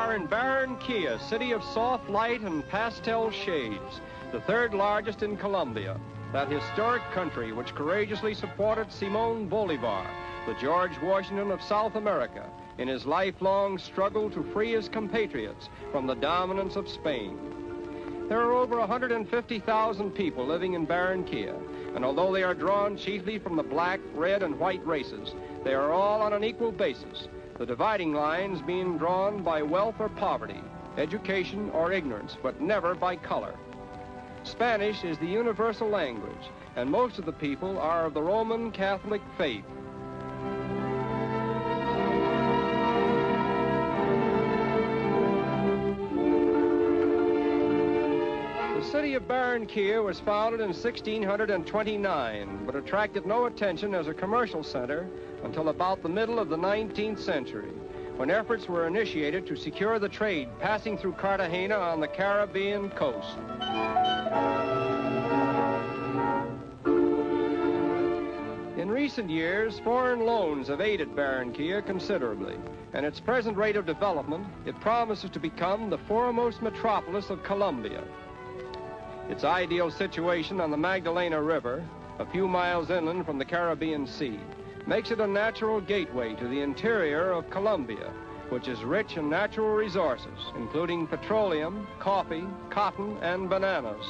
are in Barranquilla, city of soft light and pastel shades, the third largest in Colombia, that historic country which courageously supported Simón Bolívar, the George Washington of South America, in his lifelong struggle to free his compatriots from the dominance of Spain. There are over 150,000 people living in Barranquilla, and although they are drawn chiefly from the black, red, and white races, they are all on an equal basis, the dividing lines being drawn by wealth or poverty, education or ignorance, but never by color. Spanish is the universal language, and most of the people are of the Roman Catholic faith. The city of Barranquilla was founded in 1629, but attracted no attention as a commercial center until about the middle of the 19th century, when efforts were initiated to secure the trade passing through Cartagena on the Caribbean coast. In recent years, foreign loans have aided Barranquilla considerably, and its present rate of development, it promises to become the foremost metropolis of Colombia. Its ideal situation on the Magdalena River, a few miles inland from the Caribbean Sea, makes it a natural gateway to the interior of Colombia, which is rich in natural resources, including petroleum, coffee, cotton, and bananas.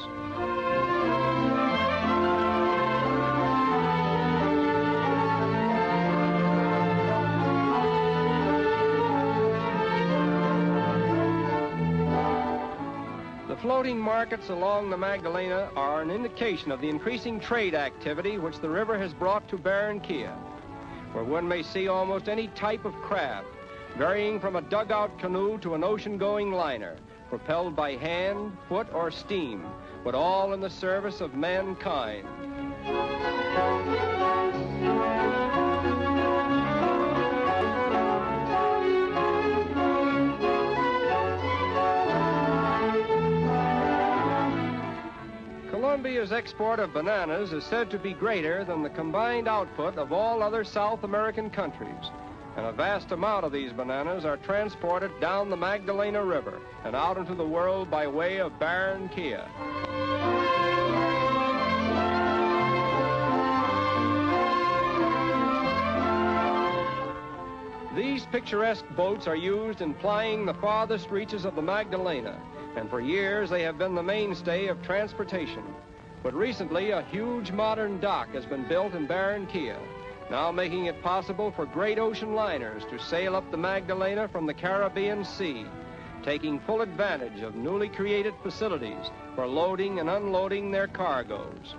The floating markets along the Magdalena are an indication of the increasing trade activity which the river has brought to Barranquilla, where one may see almost any type of craft, varying from a dugout canoe to an ocean-going liner, propelled by hand, foot, or steam, but all in the service of mankind. Colombia's export of bananas is said to be greater than the combined output of all other South American countries, and a vast amount of these bananas are transported down the Magdalena River and out into the world by way of Barranquilla. These picturesque boats are used in plying the farthest reaches of the Magdalena, and for years they have been the mainstay of transportation. But recently, a huge modern dock has been built in Barranquilla, now making it possible for great ocean liners to sail up the Magdalena from the Caribbean Sea, taking full advantage of newly created facilities for loading and unloading their cargoes.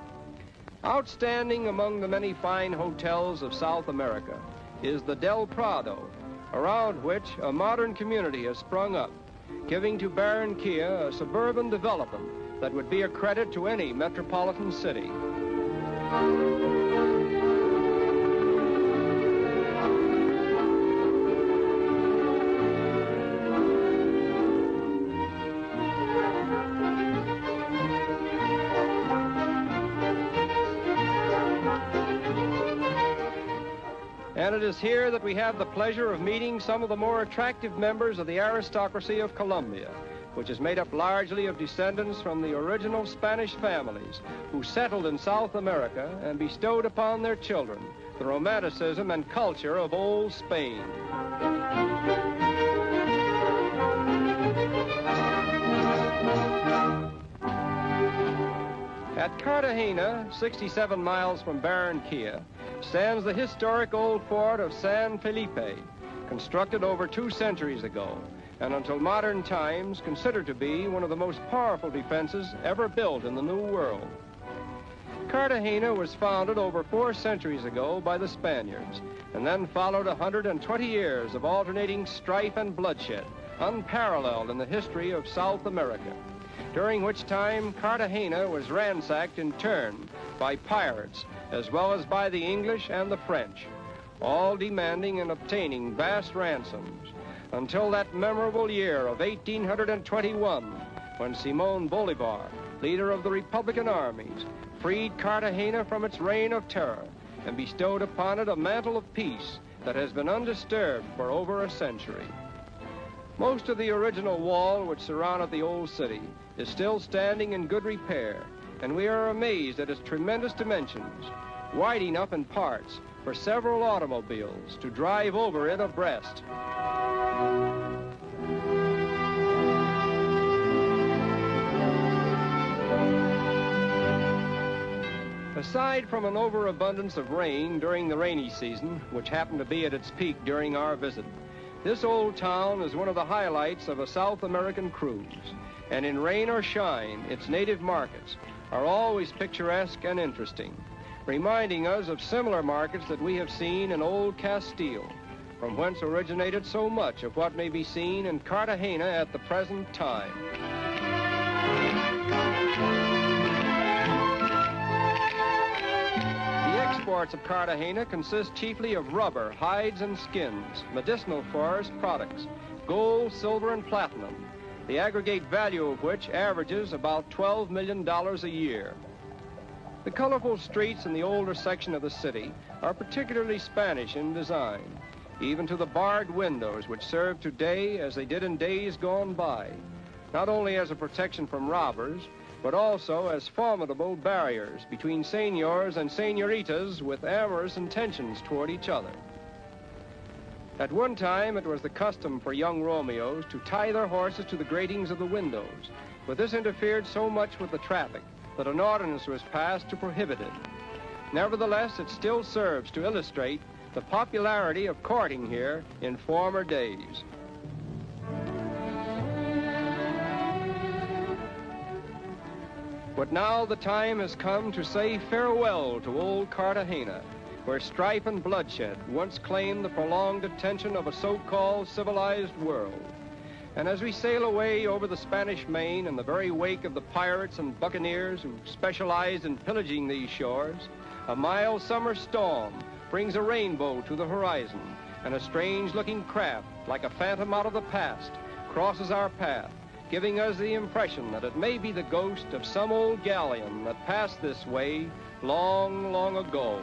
Outstanding among the many fine hotels of South America is the Del Prado, around which a modern community has sprung up, giving to Barranquilla a suburban development that would be a credit to any metropolitan city. And it is here that we have the pleasure of meeting some of the more attractive members of the aristocracy of Colombia, which is made up largely of descendants from the original Spanish families who settled in South America and bestowed upon their children the romanticism and culture of old Spain. At Cartagena, 67 miles from Barranquilla, stands the historic old fort of San Felipe, constructed over 2 centuries ago, and until modern times considered to be one of the most powerful defenses ever built in the New World. Cartagena was founded over 4 centuries ago by the Spaniards, and then followed 120 years of alternating strife and bloodshed, unparalleled in the history of South America, during which time Cartagena was ransacked in turn by pirates, as well as by the English and the French, all demanding and obtaining vast ransoms, until that memorable year of 1821, when Simón Bolívar, leader of the Republican armies, freed Cartagena from its reign of terror and bestowed upon it a mantle of peace that has been undisturbed for over a century. Most of the original wall which surrounded the old city is still standing in good repair, and we are amazed at its tremendous dimensions, wide enough in parts for several automobiles to drive over it abreast. Aside from an overabundance of rain during the rainy season, which happened to be at its peak during our visit, this old town is one of the highlights of a South American cruise, and in rain or shine, its native markets are always picturesque and interesting, reminding us of similar markets that we have seen in old Castile, from whence originated so much of what may be seen in Cartagena at the present time. Exports of Cartagena consist chiefly of rubber, hides, and skins, medicinal forest products, gold, silver, and platinum, the aggregate value of which averages about $12 million a year. The colorful streets in the older section of the city are particularly Spanish in design, even to the barred windows which serve today as they did in days gone by, not only as a protection from robbers, but also as formidable barriers between senors and senoritas with amorous intentions toward each other. At one time, it was the custom for young Romeos to tie their horses to the gratings of the windows, but this interfered so much with the traffic that an ordinance was passed to prohibit it. Nevertheless, it still serves to illustrate the popularity of courting here in former days. But now the time has come to say farewell to old Cartagena, where strife and bloodshed once claimed the prolonged attention of a so-called civilized world. And as we sail away over the Spanish Main in the very wake of the pirates and buccaneers who specialized in pillaging these shores, a mild summer storm brings a rainbow to the horizon, and a strange-looking craft, like a phantom out of the past, crosses our path, giving us the impression that it may be the ghost of some old galleon that passed this way long, long ago.